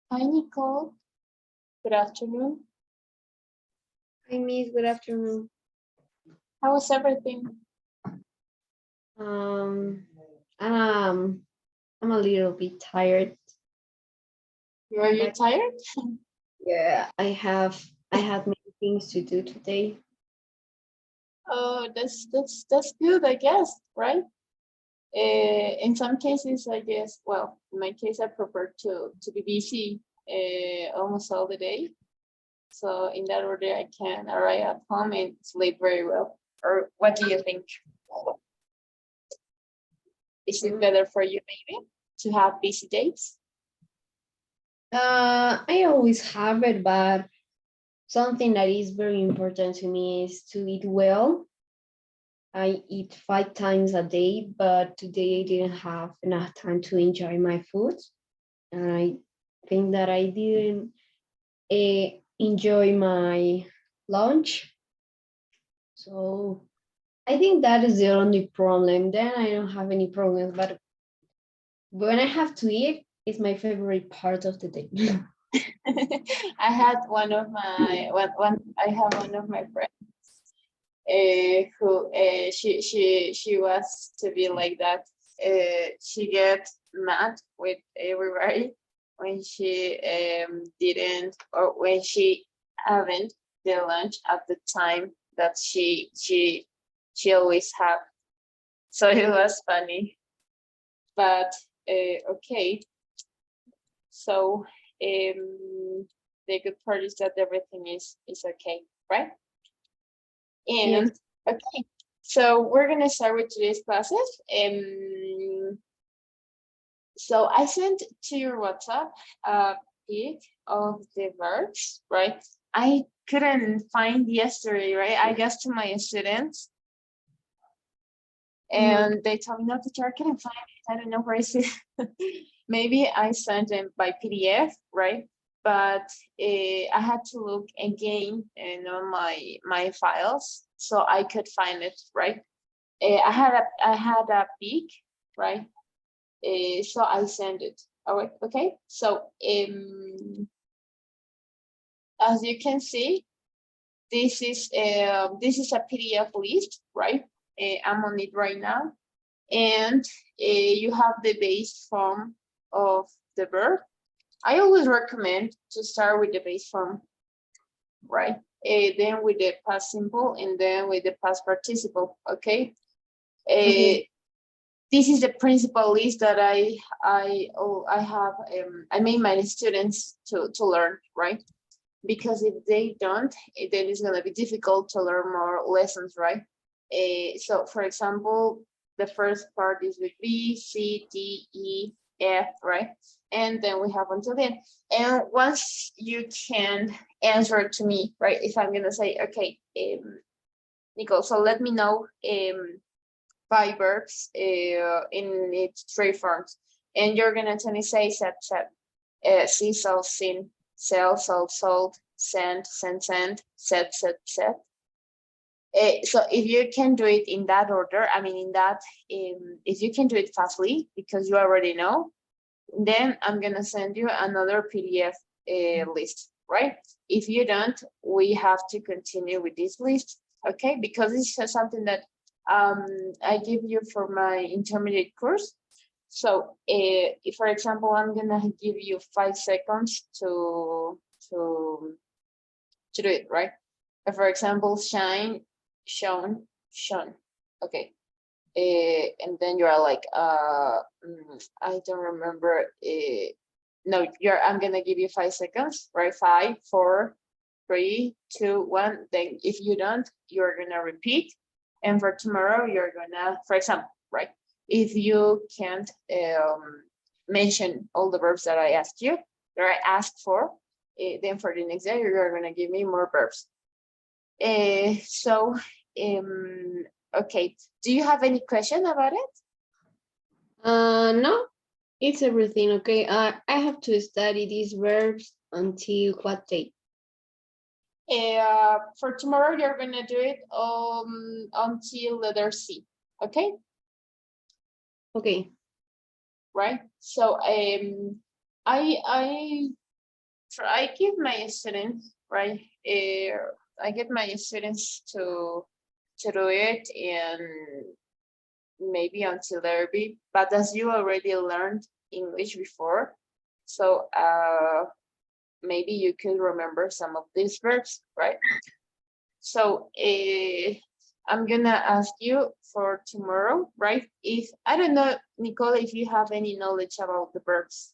Hi, Nicole. Good afternoon. Hi, Miss. Good afternoon. How was everything? Um, um, I'm a little bit tired. Were you But tired? yeah, I had many things to do today. Oh, that's good, I guess, right? In some cases, I guess. Well, in my case, I prefer to be busy almost all the day. So in that order, I can arrive at home and sleep very well. Or what do you think? Is it Mm, better for you maybe to have busy days? I always have it, but something that is very important to me is to eat well. I eat 5 times a day, but today I didn't have enough time to enjoy my food. And I think that I didn't enjoy my lunch. So I think that is the only problem. Then I don't have any problems, but when I have to eat, it's my favorite part of the day. I had one of my one I have one of my friends who she was to be like that. She get mad with everybody when she didn't or when she haven't the lunch at the time that she always have. So it was funny, but okay. So the good part is that everything is okay, right? Yes. And okay, so we're gonna start with today's classes. So I sent to your WhatsApp a pic of the verbs, right? I couldn't find yesterday, right? I guess to my students, Mhm. and they told me, no, teacher, I couldn't find it. I don't know where is it. Maybe I sent them by PDF, right? But I had to look again on my files so I could find it, right? I had a peek, right? So I sent it. All right, okay. So as you can see, this is a PDF list, right? I'm on it right now, and you have the base form of the verb. I always recommend to start with the base form, right? Then with the past simple, and then with the past participle. Okay. Okay. This is the principal list that I have I made my students to learn, right? Because if they don't, then it's gonna be difficult to learn more lessons, right? So for example, the first part is with B, C, D, E, F, right? And then we have until the end. And once you can answer to me, right? If I'm gonna say, okay, Nicole, so let me know 5 verbs in its 3 forms. And you're gonna tell me say, set, see, saw, seen, sell, sold, sold, send, set. So if you can do it in that order, I mean, if you can do it fastly because you already know, then I'm gonna send you another PDF list, right? If you don't, we have to continue with this list, okay? Because this is something that I give you for my intermediate course. So if, for example, I'm gonna give you 5 seconds to do it, right? For example, shine, shone. Okay. And then you're like, I don't remember. No, I'm gonna give you 5 seconds, right? 5, 4, 3, 2, 1. Then if you don't, you're gonna repeat. And for tomorrow, you're gonna, for example, right? If you can't mention all the verbs that I asked you, that I asked for, then for the next day, you're gonna give me more verbs. So, okay. Do you have any question about it? No, it's everything. Okay. I have to study these verbs until what day? For tomorrow, you're gonna do it until letter C. Okay, Okay. right? So I I give my students, right? I get my students to do it and maybe until there be, but as you already learned English before, so maybe you could remember some of these verbs, right? So I'm gonna ask you for tomorrow, right? If I don't know, Nicole, if you have any knowledge about the verbs.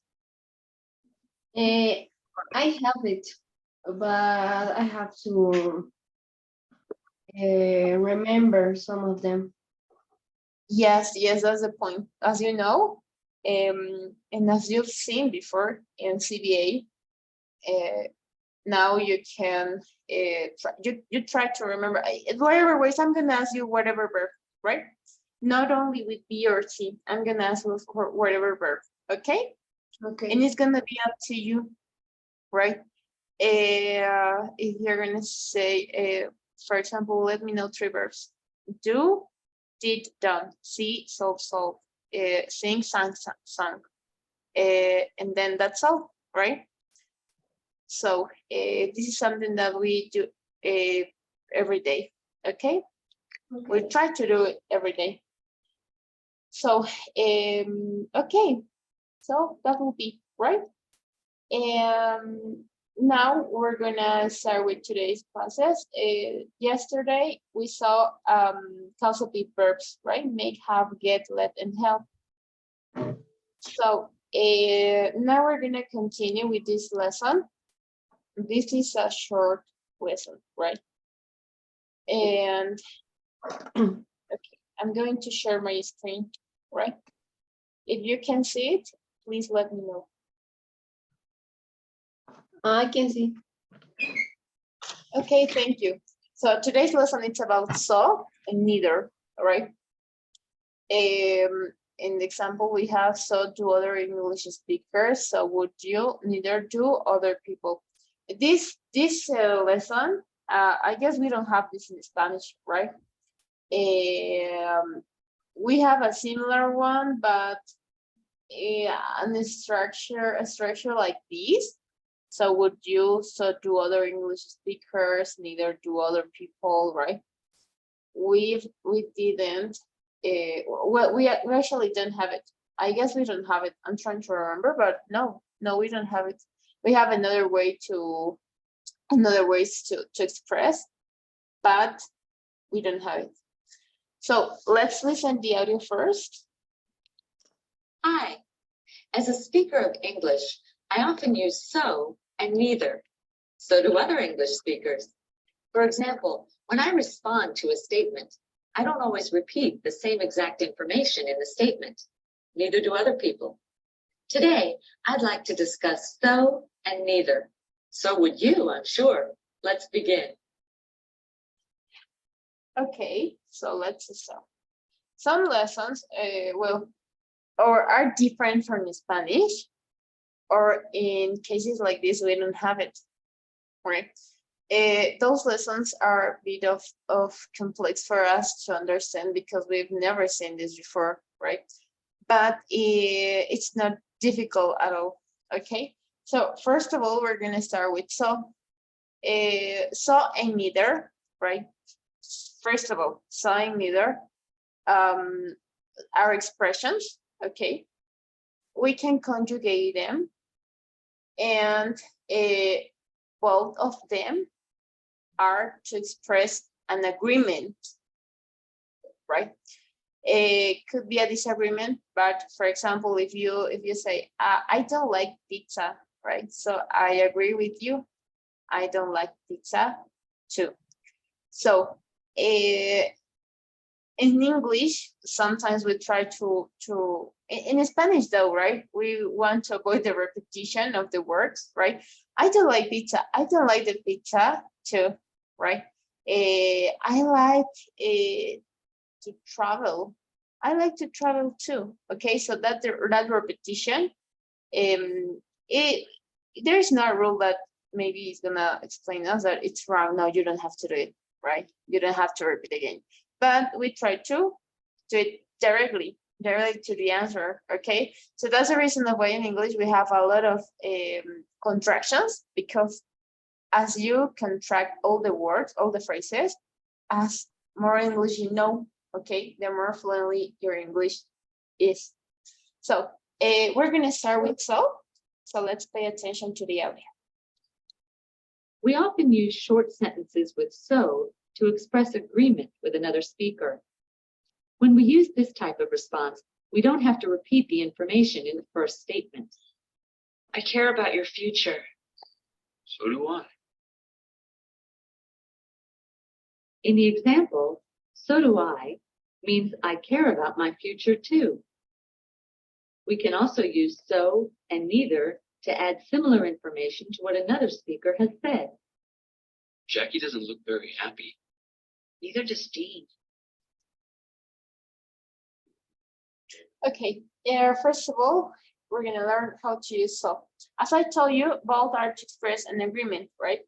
I have it, but I have to remember some of them. Yes, that's the point. As you know, and as you've seen before in CBA, now you can you try to remember whatever ways. I'm gonna ask you whatever verb, right? Not only with B or C. I'm gonna ask you for whatever verb, okay? Okay. And it's gonna be up to you, right? If you're gonna say, for example, let me know 3 verbs: do, did, done, see, solve, solve, sing, sang, sung, and then that's all, right? So this is something that we do every day, okay? We try to do it every day. So, okay, so that will be, right? And now we're gonna start with today's process. Yesterday we saw causative verbs, right? Make, have, get, let, and help. So now we're gonna continue with this lesson. This is a short lesson, right? And okay, I'm going to share my screen, right? If you can see it, please let me know. I can see. Okay, thank you. So today's lesson is about so and neither, right? In the example we have, so do other English speakers, so would you, neither do other people. This lesson, I guess we don't have this in Spanish, right? We have a similar one, but a structure like this. So would you, so do other English speakers, neither do other people, right? We didn't, well, we actually don't have it. I guess we don't have it. I'm trying to remember, but no, we don't have it. We have another ways to express, but we don't have it. So let's listen the audio first. Hi. As a speaker of English, I often use so and neither. So do other English speakers. For example, when I respond to a statement, I don't always repeat the same exact information in the statement. Neither do other people. Today, I'd like to discuss so and neither. So would you, I'm sure. Let's begin. Okay, so let's start. Some lessons, or are different from Spanish, or in cases like this, we don't have it, right? Those lessons are a bit of complex for us to understand because we've never seen this before, right? But it's not difficult at all, okay? So first of all, we're gonna start with so. So and neither, right? First of all, so and neither are expressions, okay? We can conjugate them, and both of them are to express an agreement, right? It could be a disagreement, but for example, if you say, I don't like pizza, right? So I agree with you, I don't like pizza too. So in English, sometimes we try to in Spanish though, right? We want to avoid the repetition of the words, right? I don't like pizza. I don't like the pizza too, right? I like to travel. I like to travel too. Okay, so that repetition, there's no rule that maybe is gonna explain us that it's wrong. No, you don't have to do it, right? You don't have to repeat again. But we try to do it directly to the answer, okay? So that's the reason why in English we have a lot of contractions, because as you contract all the words, all the phrases, as more English you know, okay, the more fluently your English is. So we're going to start with so let's pay attention to the audio. We often use short sentences with so to express agreement with another speaker. When we use this type of response, we don't have to repeat the information in the first statement. I care about your future. So do I. In the example, so do I means I care about my future too. We can also use so and neither to add similar information to what another speaker has said. Jackie doesn't look very happy. Neither does Dean. Okay, first of all, we're going to learn how to use so. As I told you, both are to express an agreement, right?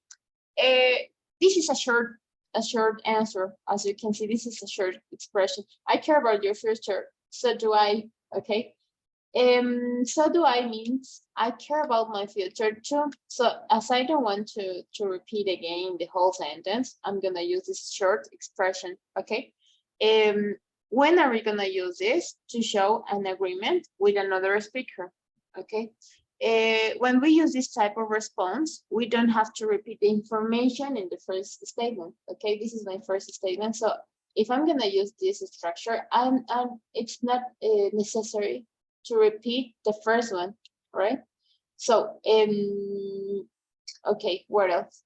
This is a short answer. As you can see, this is a short expression. I care about your future. So do I. Okay. So do I means I care about my future too. So as I don't want to repeat again the whole sentence, I'm gonna use this short expression. Okay. When are we gonna use this? To show an agreement with another speaker. Okay. When we use this type of response, we don't have to repeat the information in the first statement. Okay, this is my first statement. So if I'm gonna use this structure, it's not necessary to repeat the first one, right? So okay, what else?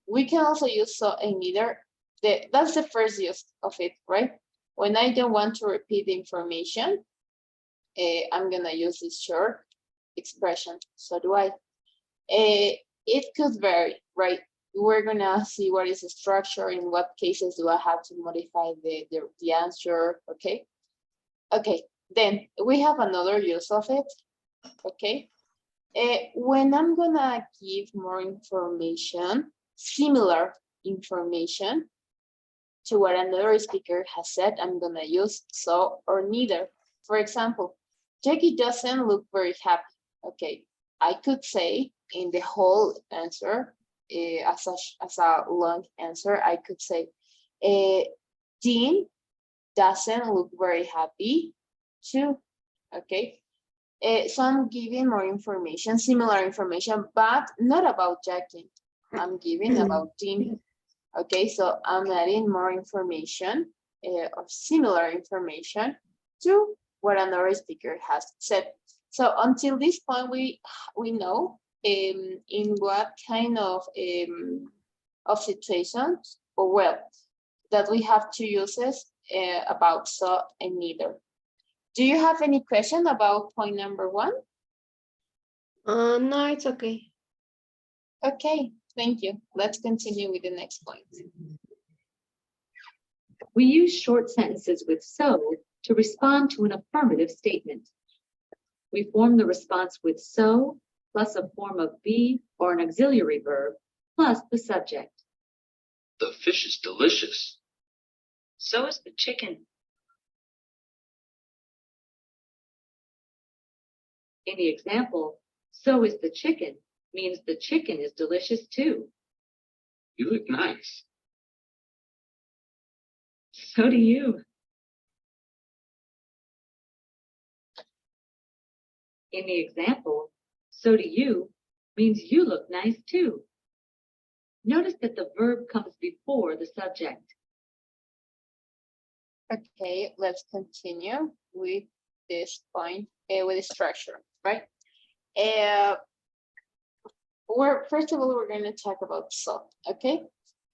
We can also use so and neither. That's the first use of it, right? When I don't want to repeat the information, I'm gonna use this short expression. So do I. It could vary, right? We're gonna see what is the structure, in what cases do I have to modify the answer. Okay. Okay, then we have another use of it. Okay. When I'm gonna give more information, similar information to what another speaker has said, I'm gonna use so or neither. For example, Jackie doesn't look very happy. Okay, I could say in the whole answer, as a long answer, I could say, Dean doesn't look very happy too. Okay, so I'm giving more information, similar information, but not about Jackie. I'm giving about Dean. Okay, so I'm adding more information or similar information to what another speaker has said. So until this point, we know in what kind of situations, or well, that we have two uses about so and neither. Do you have any question about point number 1? No, it's okay. Okay, thank you. Let's continue with the next point. We use short sentences with so to respond to an affirmative statement. We form the response with so plus a form of be or an auxiliary verb plus the subject. The fish is delicious. So is the chicken. In the example, so is the chicken means the chicken is delicious too. You look nice. So do you. In the example, so do you means you look nice too. Notice that the verb comes before the subject. Okay, let's continue with this point, with the structure, right? First of all, we're going to talk about so, okay?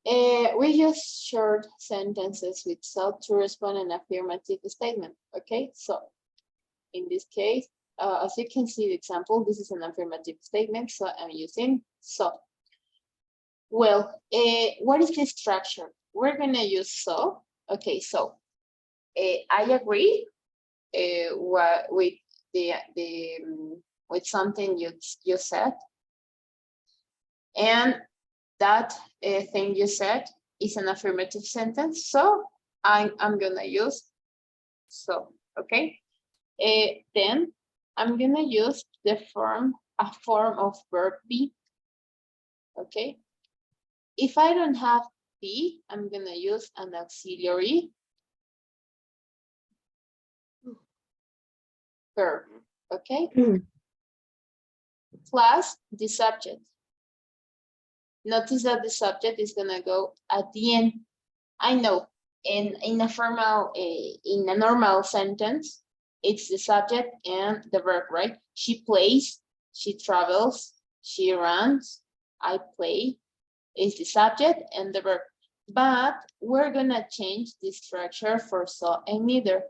We use short sentences with so to respond an affirmative statement, okay? So in this case, as you can see the example, this is an affirmative statement, so I'm using so. Well, what is the structure? We're going to use so. Okay, so I agree with with something you said, and that thing you said is an affirmative sentence, so I'm gonna use so. Okay, then I'm gonna use a form of verb be. Okay. If I don't have be, I'm gonna use an auxiliary verb. Okay. Plus the subject. Notice that the subject is gonna go at the end. I know in a normal sentence, it's the subject and the verb, right? She plays, she travels, she runs, I play is the subject and the verb. But we're gonna change the structure for so and neither.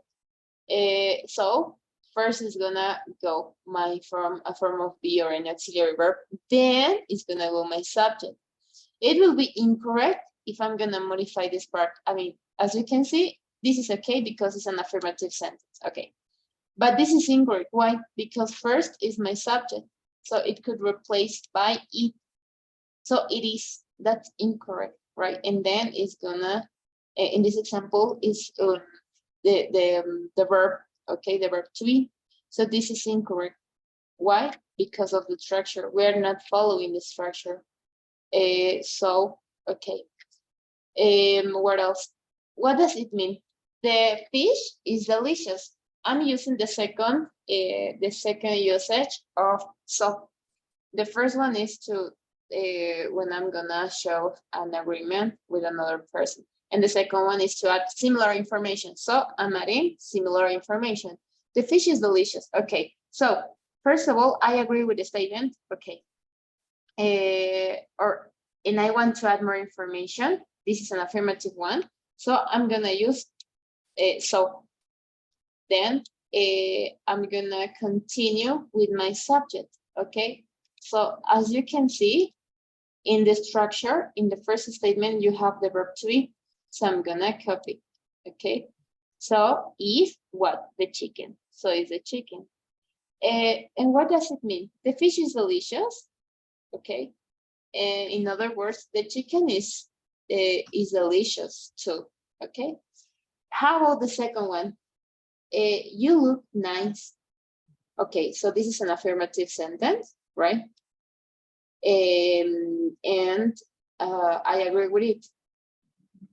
So first is gonna go my form, a form of be or an auxiliary verb. Then it's gonna go my subject. It will be incorrect if I'm gonna modify this part. I mean, as you can see, this is okay because it's an affirmative sentence. Okay, but this is incorrect. Why? Because first is my subject, so it could replace by it. So it is, that's incorrect, right? And then it's gonna, in this example, is the verb, okay, the verb to be. So this is incorrect. Why? Because of the structure. We're not following the structure. So, okay. What else? What does it mean? The fish is delicious. I'm using the second usage of so. The first one is to when I'm gonna show an agreement with another person. And the second one is to add similar information. So I'm adding similar information. The fish is delicious. Okay, so first of all, I agree with the statement. Okay. And I want to add more information. This is an affirmative one. So I'm gonna use so. Then I'm gonna continue with my subject. Okay. So as you can see, in the structure, in the first statement, you have the verb to be. So I'm gonna copy. Okay. So if what? The chicken. So it's the chicken. And what does it mean? The fish is delicious. Okay. In other words, the chicken is delicious too. Okay. How about the second one? You look nice. Okay, so this is an affirmative sentence, right? And I agree with it.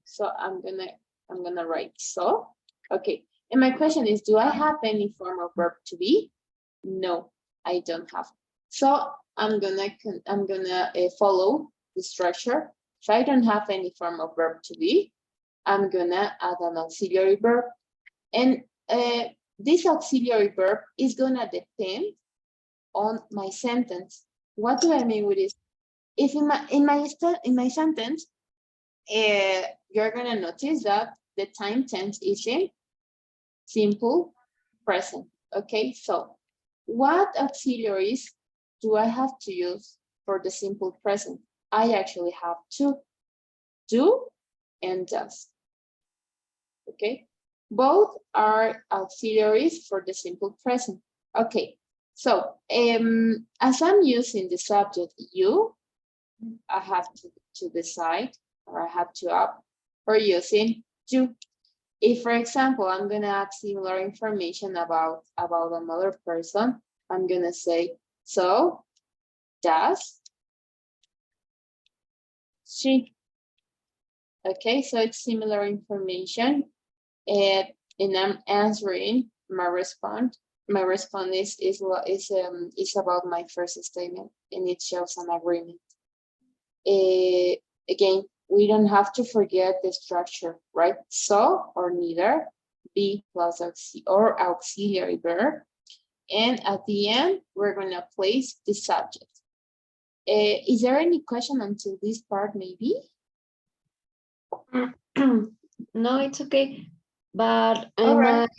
So I'm gonna write so. Okay, and my question is, do I have any form of verb to be? No, I don't have. So I'm gonna follow the structure. If I don't have any form of verb to be, I'm gonna add an auxiliary verb, and this auxiliary verb is gonna depend on my sentence. What do I mean with this? If in my sentence, you're gonna notice that the time tense is in simple present. Okay, so what auxiliaries do I have to use for the simple present? I actually have two, do and does. Okay, both are auxiliaries for the simple present. Okay, so as I'm using the subject you, I have to decide, or I have to opt for using do. If, for example, I'm gonna add similar information about another person, I'm gonna say, so does she. Okay, so it's similar information, and I'm answering my response. My response is about my first statement, and it shows an agreement. Again, we don't have to forget the structure, right? So or neither, be plus auxiliary verb, and at the end we're gonna place the subject. Is there any question until this part? Maybe. No, it's okay. But All right.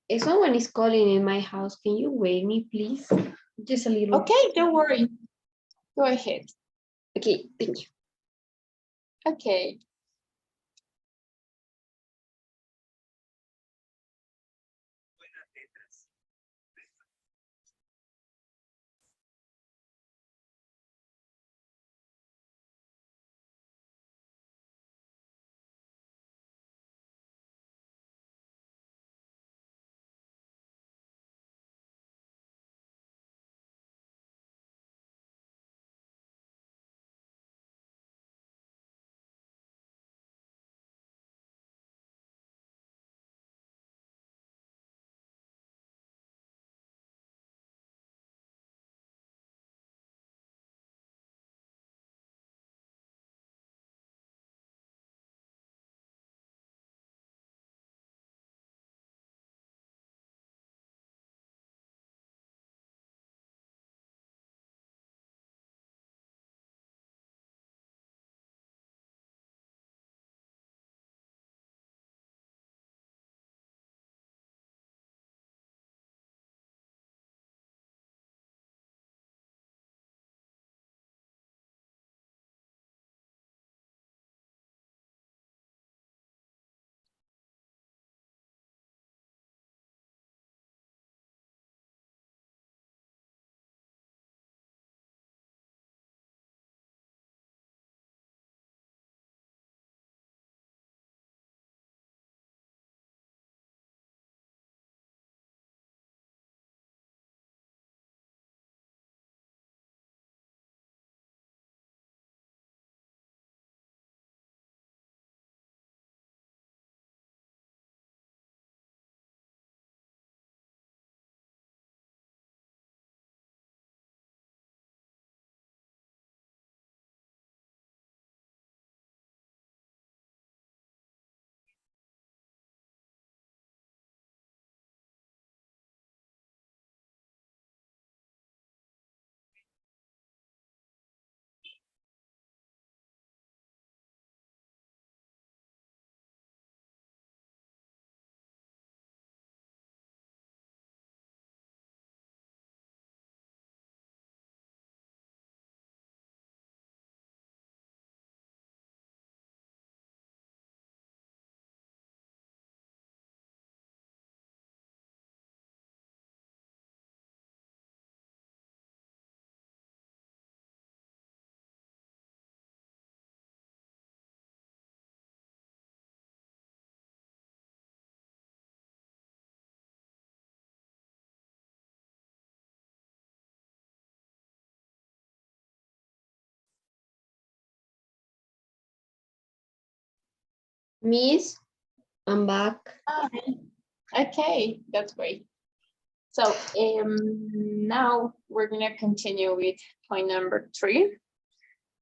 if someone is calling in my house, can you wait me, please? Just a little. Okay, don't worry. Go ahead. Okay, thank you. Okay. Miss, I'm back. Okay, that's great. So now we're gonna continue with point number 3.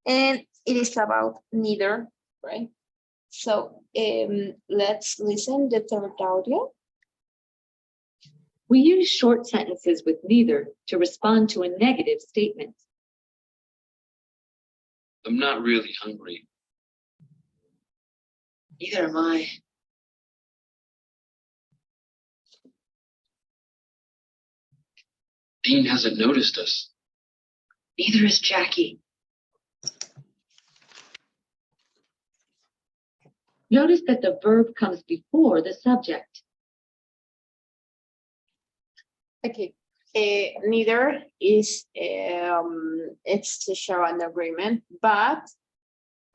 And it is about neither, right? So let's listen the third audio. We use short sentences with neither to respond to a negative statement. I'm not really hungry. Neither am I. Dean hasn't noticed us. Neither is Jackie. Notice that the verb comes before the subject. Okay, neither is it's to show an agreement, but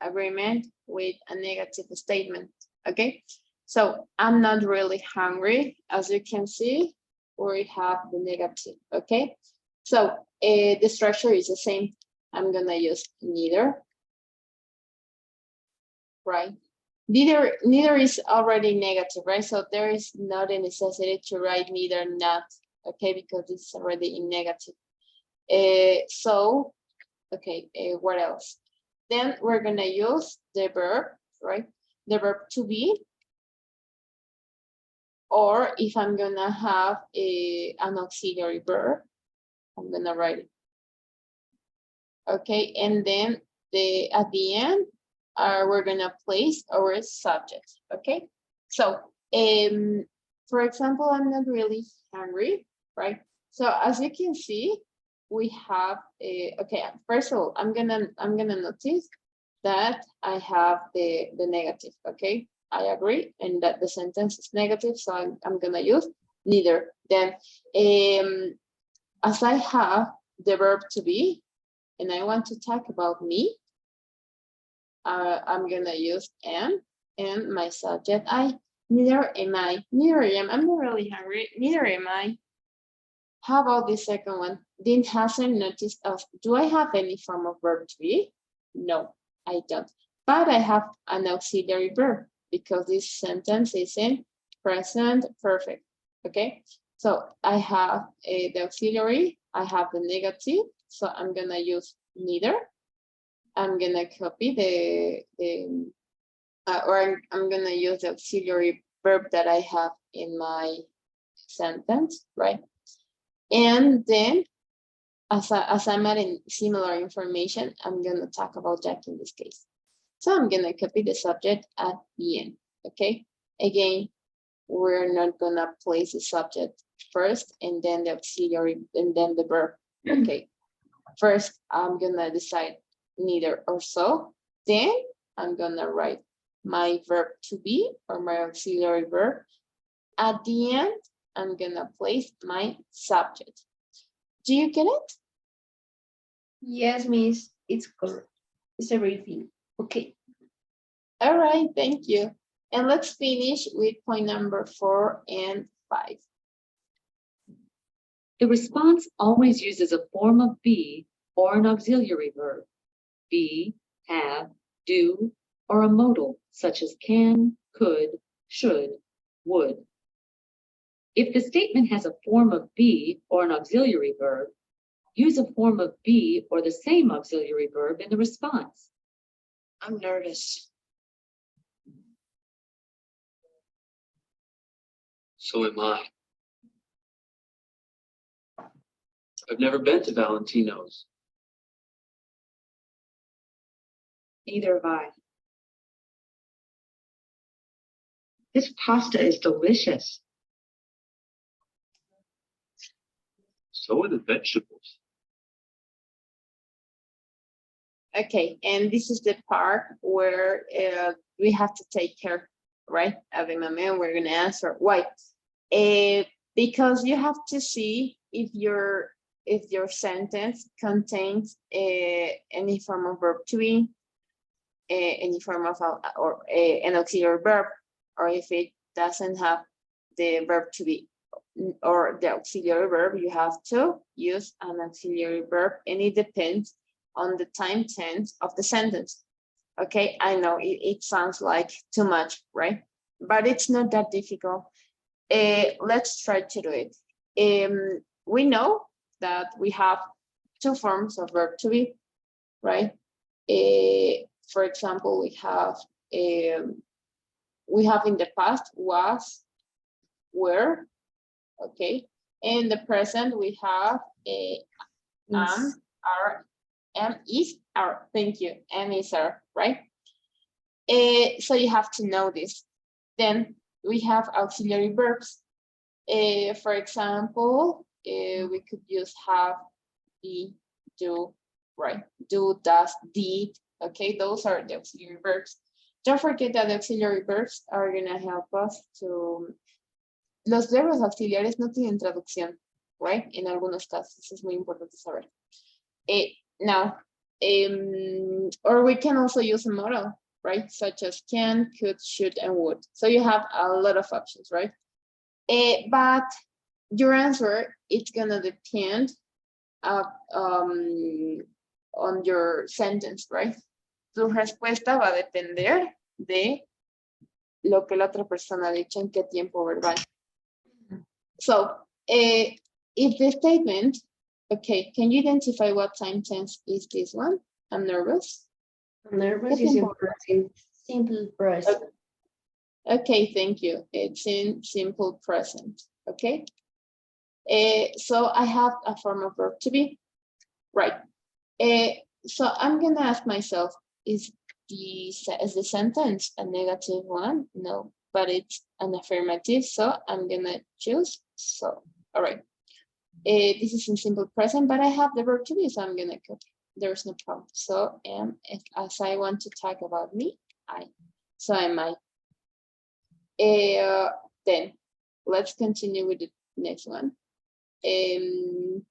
agreement with a negative statement. Okay, so I'm not really hungry. As you can see, we have the negative. Okay, so the structure is the same. I'm gonna use neither, right? Neither is already negative, right? So there is not a necessity to write neither not, okay, because it's already in negative. So, okay, what else? Then we're gonna use the verb, right? The verb to be, or if I'm gonna have an auxiliary verb, I'm gonna write it. Okay, and then at the end, we're gonna place our subject. Okay, so for example, I'm not really hungry, right? So as you can see, we have okay. First of all, I'm gonna notice that I have the negative. Okay, I agree, and that the sentence is negative, so I'm gonna use neither. Then as I have the verb to be, and I want to talk about me, I'm gonna use am and my subject I. Neither am I. Neither am. I'm not really hungry. Neither am I. How about the second one? Dean hasn't noticed us. Do I have any form of verb to be? No, I don't. But I have an auxiliary verb because this sentence is in present perfect. Okay, so I have the auxiliary. I have the negative. So I'm gonna use neither. I'm gonna copy or I'm gonna use the auxiliary verb that I have in my sentence, right? And then as I'm adding similar information, I'm gonna talk about Jack in this case. So I'm gonna copy the subject at the end, okay? Again, we're not gonna place the subject first and then the auxiliary and then the verb, okay? First, I'm gonna decide neither or so, then I'm gonna write my verb to be or my auxiliary verb. At the end, I'm gonna place my subject. Do you get it? Yes, Miss, it's correct. It's everything. Okay. All right, thank you. And let's finish with point number 4 and 5. The response always uses a form of be or an auxiliary verb. Be, have, do, or a modal such as can, could, should, would. If the statement has a form of be or an auxiliary verb, use a form of be or the same auxiliary verb in the response. I'm nervous. So am I. I've never been to Valentino's. Neither have I. This pasta is delicious. So are the vegetables. Okay, and this is the part where we have to take care, right? At the moment, we're gonna answer why. Because you have to see if your sentence contains any form of verb to be, any form of an auxiliary verb, or if it doesn't have the verb to be or the auxiliary verb, you have to use an auxiliary verb, and it depends on the time tense of the sentence. Okay, I know it sounds like too much, right? But it's not that difficult. Let's try to do it. We know that we have two forms of verb to be, right? For example, we have in the past was, were, okay. In the present, we have am, are, am, is, are. Thank you. Am, is, are, right? So you have to know this. Then we have auxiliary verbs. For example, we could use have, be, do, right? Do, does, did. Okay, those are the auxiliary verbs. Don't forget that the auxiliary verbs are gonna help us to. Los verbos auxiliares no tienen traducción, right? En algunos casos, eso es muy importante saber. Now, or we can also use a modal, right? Such as can, could, should, and would. So you have a lot of options, right? But your answer, it's gonna depend on your sentence, right? Tu respuesta va a depender de lo que la otra persona ha dicho en qué tiempo verbal. So, if the statement, okay, can you identify what time tense is this one? I'm nervous. I'm nervous is in present, simple present. Okay, thank you. It's in simple present, okay? So I have a form of verb to be, right? So I'm gonna ask myself, is the sentence a negative one? No, but it's an affirmative, so I'm gonna choose so. All right. This is in simple present, but I have the verb to be, so I'm gonna copy. There's no problem. So as I want to talk about me, so am I. Then let's continue with the next one. Can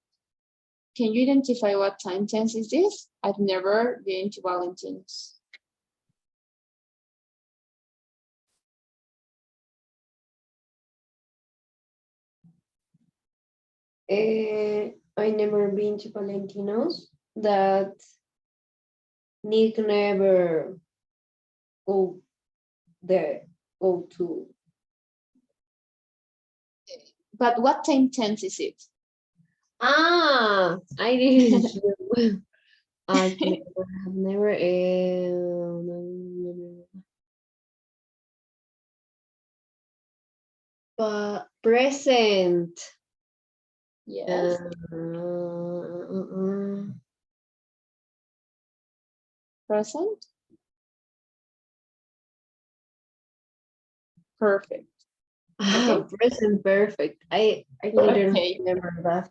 you identify what time tense is this? I've never been to Valentine's. I never been to Valentino's. That Nick never go there, go to. But what time tense is it? I didn't. I've never. But present. Yes. Present. Perfect. Okay. Present perfect. I didn't remember that.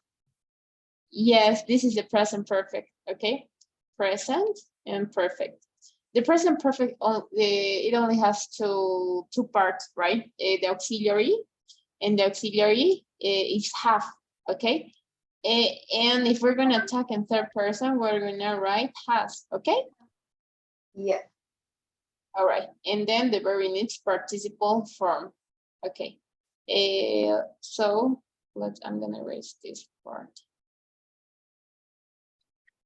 Yes, this is the present perfect. Okay. Present and perfect. The present perfect, it only has two parts, right? The auxiliary, and the auxiliary is have. Okay. And if we're gonna talk in third person, we're gonna write has. Okay. Yeah. All right, and then the verb in its participle form. Okay, so I'm gonna erase this part.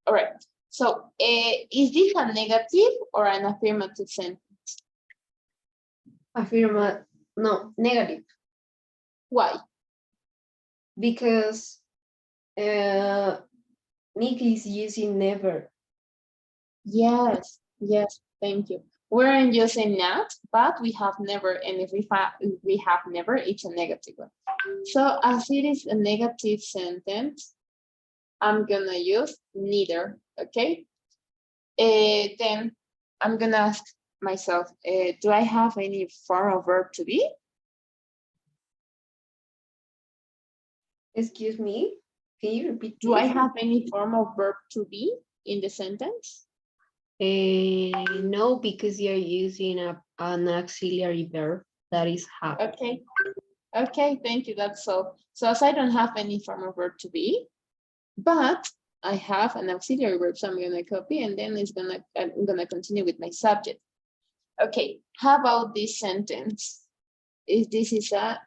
All right, so is this a negative or an affirmative sentence? Affirmative, no, negative. Why? Because Nick is using never. Yes, thank you. We're using not, but we have never, and if we have never, it's a negative one. So as it is a negative sentence, I'm gonna use neither, okay? Then I'm gonna ask myself, do I have any form of verb to be? Excuse me, can you repeat? Do I have any form of verb to be in the sentence? No, because you're using an auxiliary verb that is have. Okay, thank you, that's so. So as I don't have any form of verb to be, but I have an auxiliary verb, so I'm gonna copy, and then I'm gonna continue with my subject. Okay, how about this sentence? This is a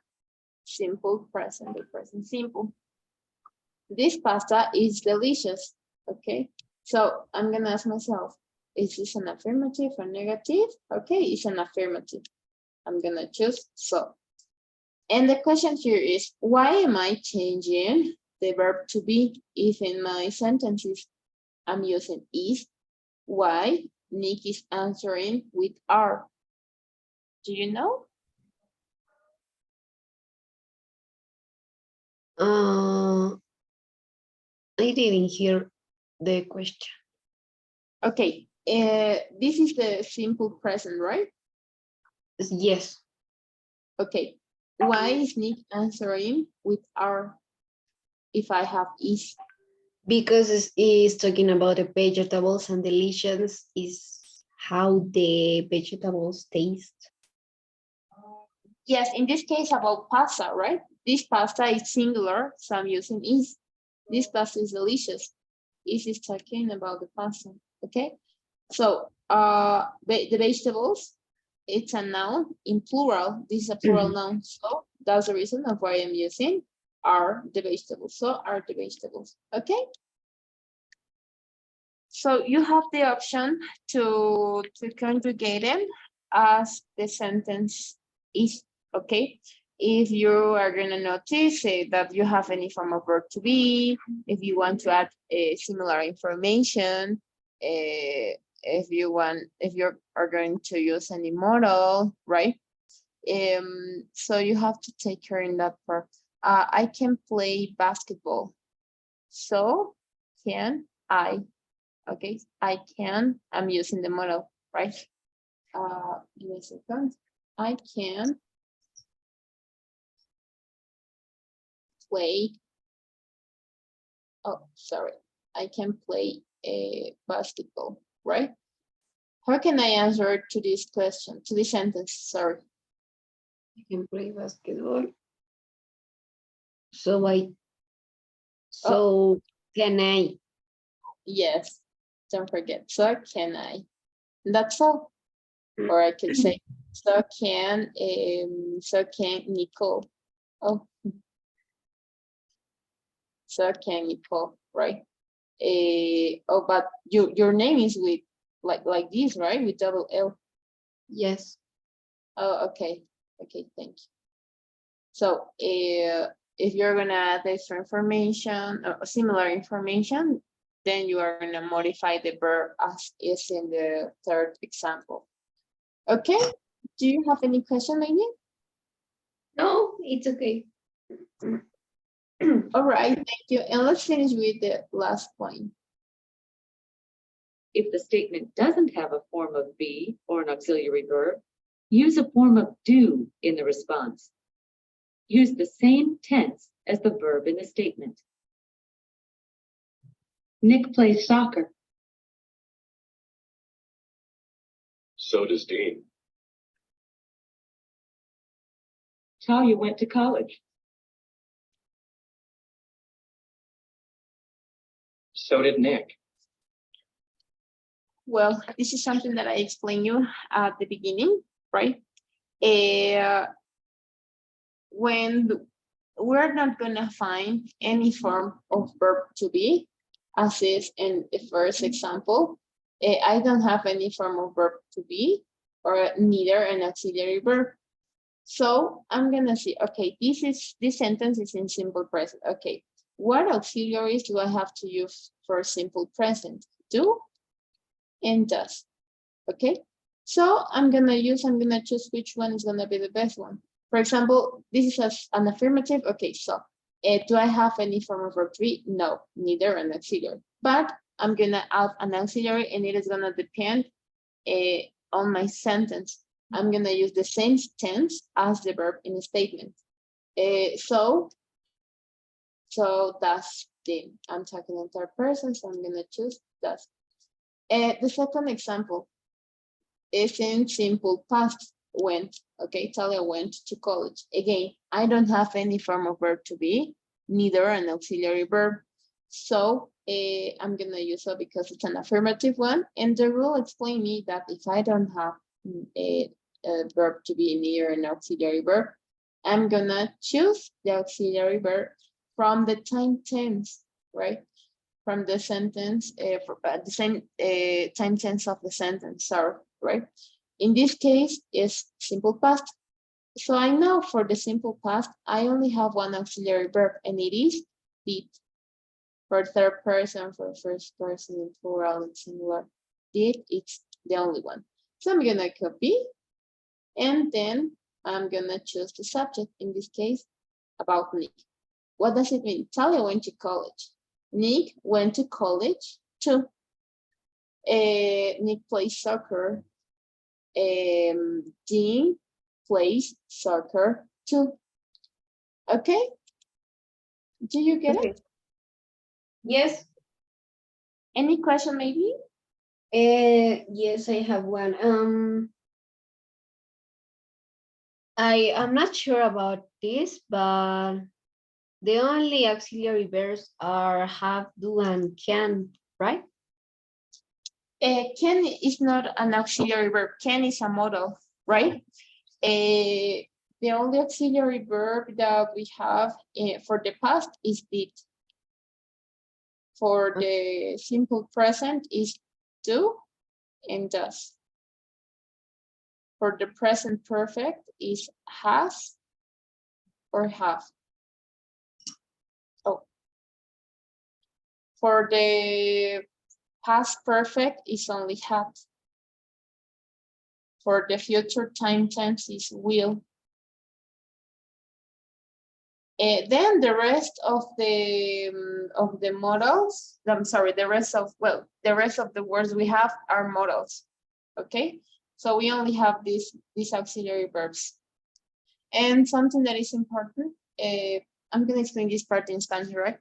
simple present, the present simple. This pasta is delicious, okay? So I'm gonna ask myself, Is this an affirmative or negative? Okay, it's an affirmative. I'm gonna choose so. And the question here is, why am I changing the verb to be if in my sentences I'm using is? Why? Nick is answering with are. Do you know? I didn't hear the question. Okay, this is the simple present, right? Yes, Okay, why is Nick answering with are if I have is? because it's talking about the vegetables, and delicious is how the vegetables taste. Yes, in this case about pasta, right? This pasta is singular, so I'm using is. This pasta is delicious. Is talking about the pasta, okay? So the vegetables, it's a noun in plural. This is a plural noun, so that's the reason of why I'm using are the vegetables. So are the vegetables, okay? So you have the option to conjugate them as the sentence is, okay? If you are gonna notice that you have any form of verb to be, if you want to add similar information, if you are going to use any model, right? So you have to take care in that part. I can play basketball. So can I? Okay, I can, I'm using the model, right? Give me a second. I can play, oh, sorry. I can play a basketball, right? How can I answer to this question, to this sentence, sorry? I can play basketball. So can I? Yes, don't forget, so can I? That's all. Or I could say, so can Nicole. Oh, so can Nicole, right? Oh, but your name is with like this, right? With double L. Yes. Oh, okay. Okay, thank you. So if you're gonna add extra information or similar information, then you are gonna modify the verb as is in the third example. Okay. Do you have any question, Lady? No, it's okay. All right, thank you. And let's finish with the last point. If the statement doesn't have a form of be or an auxiliary verb, use a form of do in the response. Use the same tense as the verb in the statement. Nick plays soccer. So does Dean. Talia went to college. So did Nick. Well, this is something that I explained you at the beginning, right? When we're not gonna find any form of verb to be, as is in the first example, I don't have any form of verb to be or neither an auxiliary verb. So I'm gonna see, okay, this sentence is in simple present. Okay, what auxiliaries do I have to use for simple present? Do and does. Okay, so I'm gonna choose which one is gonna be the best one. For example, this is an affirmative. Okay, so do I have any form of verb to be? No, neither an auxiliary. But I'm gonna add an auxiliary, and it is gonna depend on my sentence. I'm gonna use the same tense as the verb in a statement. So that's I'm talking in third person, so I'm gonna choose does. The second example is in simple past, went. Okay, Talia went to college. Again, I don't have any form of verb to be, neither an auxiliary verb. So I'm gonna use it because it's an affirmative one. And the rule explain me that if I don't have a verb to be near an auxiliary verb, I'm gonna choose the auxiliary verb from the time tense, right? from the sentence, the same time tense of the sentence, sorry, right? In this case, it's simple past. So I know for the simple past, I only have one auxiliary verb, and it is did. For third person, for first person, plural, and singular, did, it's the only one. So I'm gonna copy, and then I'm gonna choose the subject, in this case, about Nick. What does it mean? Talia went to college. Nick went to college too. Nick plays soccer. Dean plays soccer too. Okay? Do you get it? Yes. Any question maybe? Yes, I have one. I'm not sure about this, but the only auxiliary verbs are have, do, and can, right? Can is not an auxiliary verb. Can is a modal, right? The only auxiliary verb that we have for the past is did. For the simple present is do and does. For the present perfect is has or have. Oh. For the past perfect is only had. For the future time tense is will. Then the rest of the models, I'm sorry, the rest of the words we have are models. Okay, so we only have these auxiliary verbs. And something that is important, I'm going to explain this part in Spanish, right?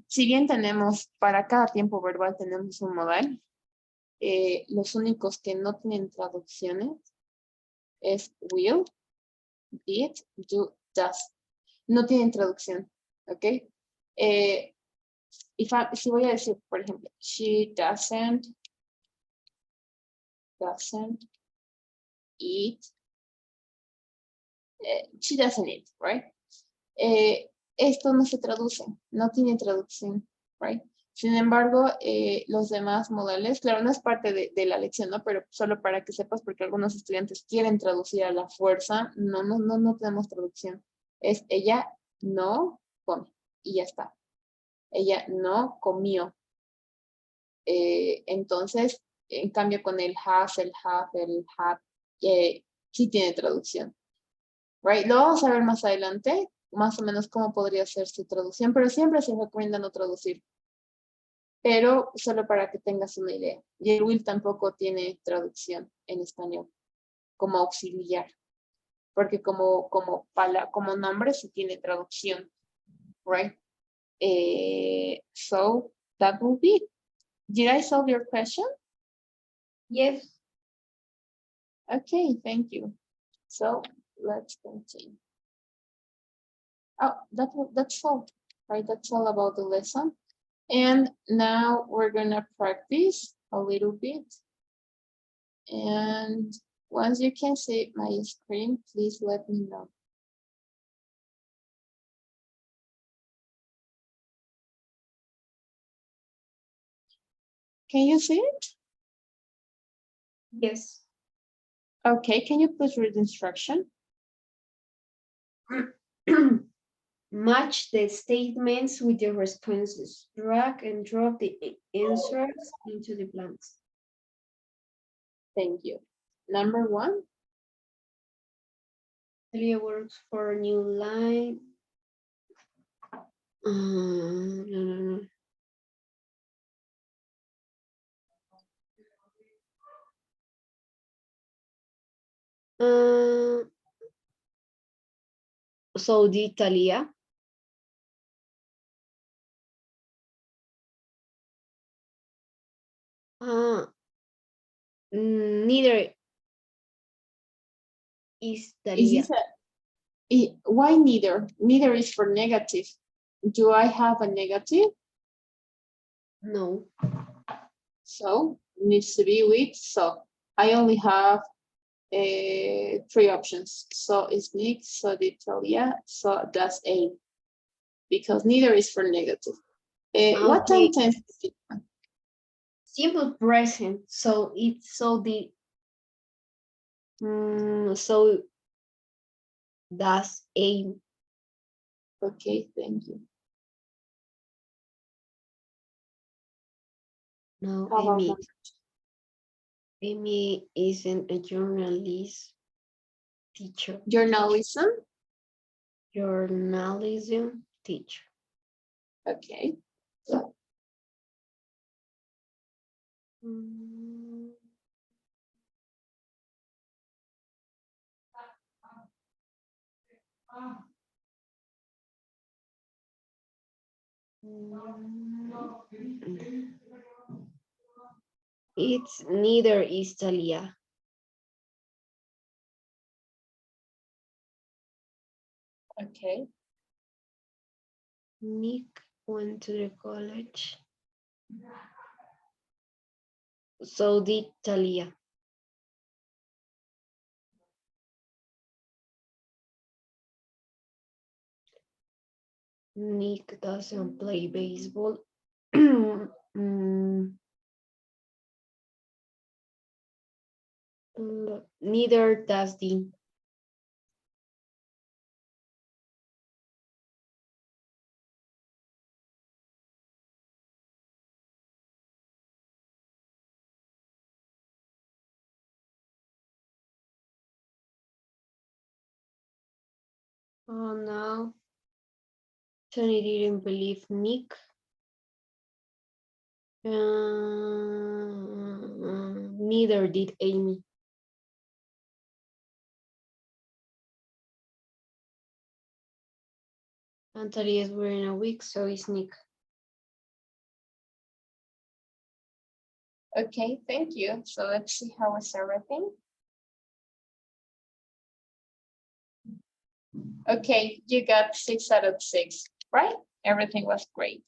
Si bien tenemos para cada tiempo verbal tenemos un modal, los únicos que no tienen traducciones es will, did, do, does. No tienen traducción, ¿ok? Si voy a decir, por ejemplo, she doesn't eat, she doesn't eat, right? Esto no se traduce, no tiene traducción, right? Sin embargo, los demás modales, claro, no es parte de la lección, ¿no? Pero solo para que sepas, porque algunos estudiantes quieren traducir a la fuerza, no tenemos traducción. Es ella no come, y ya está. Ella no comió. Entonces, en cambio con el has, el have, el had, sí tiene traducción. Right? Lo vamos a ver más adelante, más o menos cómo podría ser su traducción, pero siempre se recomienda no traducir. Pero solo para que tengas una idea. Y el will tampoco tiene traducción en español, como auxiliar. Porque como nombre sí tiene traducción. Right? So that will be it. Did I solve your question? Yes. Okay, thank you. So let's continue. Oh, that's all, right? That's all about the lesson. And now we're gonna practice a little bit. And once you can see my screen, please let me know. Can you see it? Yes. Okay, can you please read the instruction? Match the statements with the responses. Drag and drop the answers into the blanks. Thank you. Number 1. Celia works for a new line. No. So did Talia. Neither is Talia. Why neither? Neither is for negative. Do I have a negative? No. So needs to be with so. I only have 3 options. So is Nick, so did Talia, so does A. Because neither is for negative. What Okay. sentence? Simple present. So it's so that's aim. Okay, thank you. No, How about Amy. number Amy isn't a journalist teacher. journalism? Journalism teacher. Okay. Mm. It's neither is Talia. Okay. Nick went to the college. So did Talia. Nick doesn't play baseball. Mm, neither does Dean. Oh no. Tony didn't believe Nick. Neither did Amy. And Talia is wearing a wig, so is Nick. Okay, thank you. So let's see how is everything. Okay, you got 6 out of 6, right? Everything was great.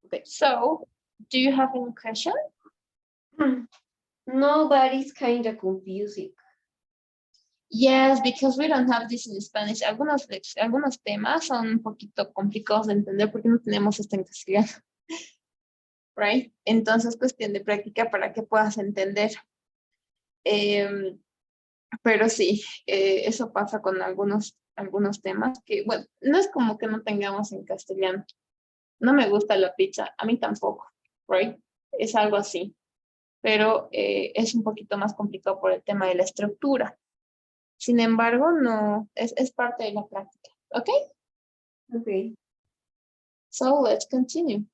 Okay, so do you have any question? No, but it's kind of confusing. Yes, because we don't have this in Spanish. Algunos temas son un poquito complicados de entender porque no tenemos esto en castellano. Right? Entonces, cuestión de práctica para que puedas entender. Pero sí, eso pasa con algunos temas que, bueno, no es como que no tengamos en castellano. No me gusta la pizza, a mí tampoco, right? Es algo así, pero es un poquito más complicado por el tema de la estructura. Sin embargo, no, es parte de la práctica, ¿ok? Okay. So let's continue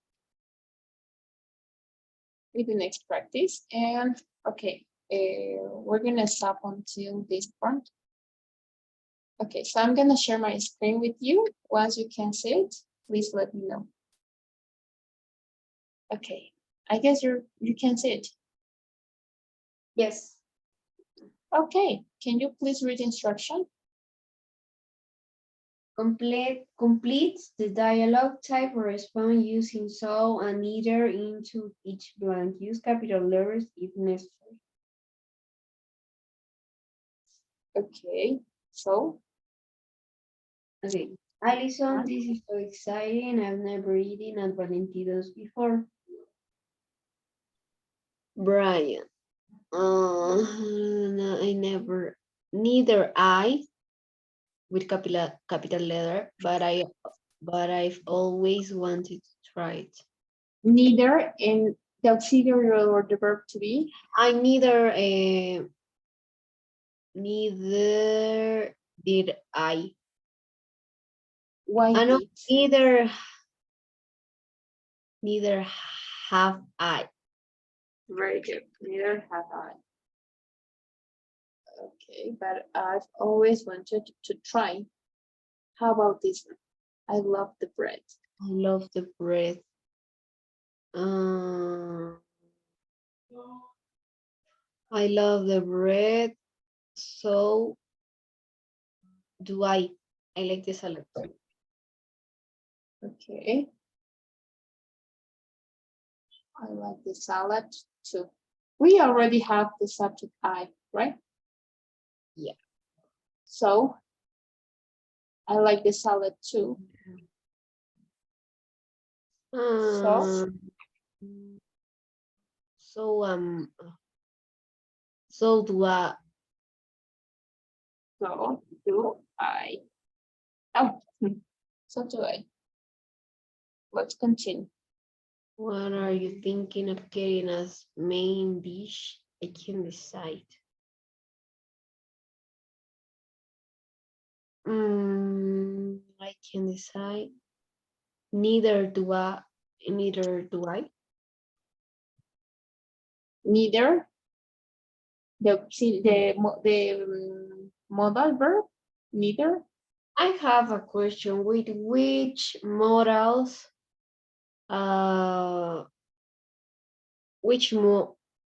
with the next practice. And okay, we're gonna stop until this point. Okay, so I'm gonna share my screen with you. Once you can see it, please let me know. Okay, I guess you can see it. Yes. Okay, can you please read the instruction? Completes the dialogue, type or respond using so and either into each blank. Use capital letters if necessary. Okay, so. Okay. Alison, this is so exciting. I've never eaten at Valentino's before. Brian. No, neither I with capital letter, but I've always wanted to try it. Neither in the auxiliary or the verb to be. I neither did I. Why I know did? neither have I. Very good. Neither have I. Okay, but I've always wanted to try. How about this one? I love the bread. I love the bread. I love the bread. So do I. I like the salad. Okay. I like the salad too. We already have the subject I, right? Yeah. So I like the salad too. Um, so so do I. So do I. Oh, so do I. Let's continue. What are you thinking of getting as main dish? I can decide. I can decide. Neither do I. Neither do I. Neither. The modal verb. Neither. I have a question. With which modals? Which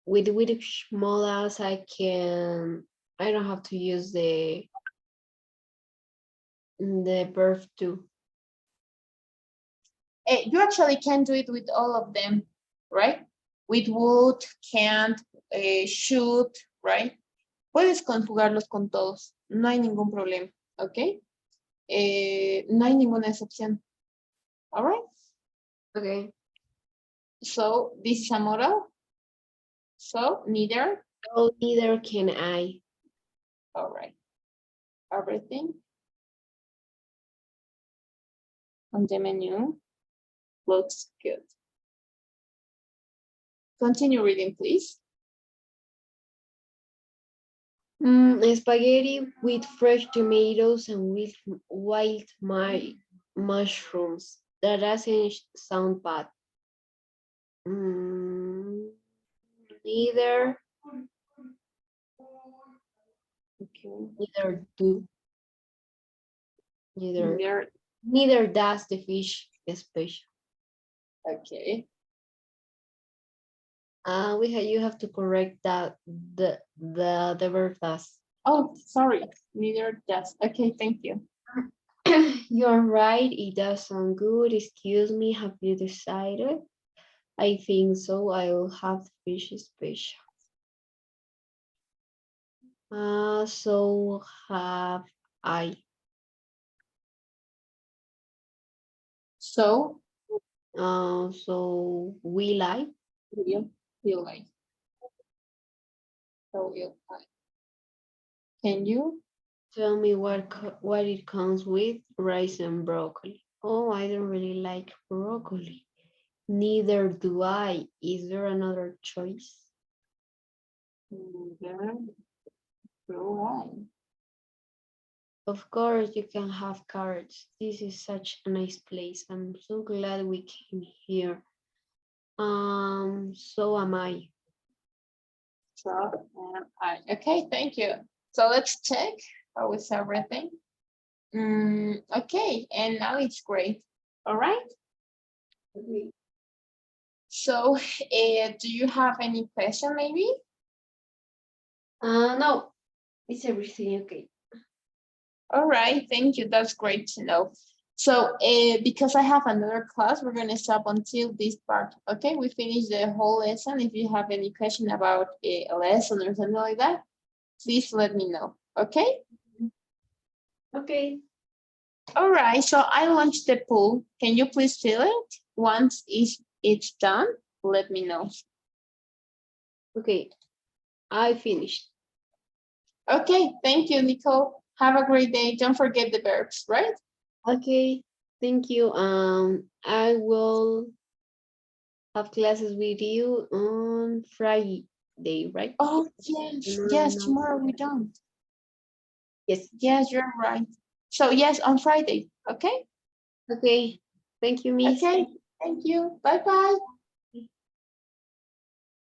with which modals I can? I don't have to use the verb to. You actually can do it with all of them, right? With would, can't, should, right? Puedes conjugarlos con todos. No hay ningún problema, ¿ok? No hay ninguna excepción. All right? Okay. So this is a modal. So neither. So neither can I. All right. Everything on the menu looks good. Continue reading, please. Spaghetti with fresh tomatoes and with wild mushrooms. That doesn't sound bad. Neither. Okay. Neither do. Neither. Neither does the fish special. Okay. You have to correct that the verb does. Oh, sorry. Neither does. Okay, thank you. You're right. It does sound good. Excuse me. Have you decided? I think so. I will have fish special. So have I. So So will I. will I. So will I. Can you? Tell me what it comes with, rice and broccoli. Oh, I don't really like broccoli. Neither do I. Is there another choice? Neither do I. Of course, you can have carrots. This is such a nice place. I'm so glad we came here. So am I. So am I. Okay, thank you. So let's check how is everything. Okay, and now it's great. All right. So, do you have any question maybe? No, it's everything okay. All right, thank you. That's great to know. So, because I have another class, we're gonna stop until this part. Okay, we finish the whole lesson. If you have any question about a lesson or something like that, please let me know. Okay. Okay. All right. So I launched the poll. Can you please fill it? Once it's done, let me know. Okay, I finished. Okay, thank you, Nicole. Have a great day. Don't forget the verbs, right? Okay, thank you. I will have classes with you on Friday, right? Oh, yes, yes, No. tomorrow we don't. Yes. Yes, you're right. So yes, on Friday, okay? Okay, thank you, Miss. Okay, thank you. Bye-bye.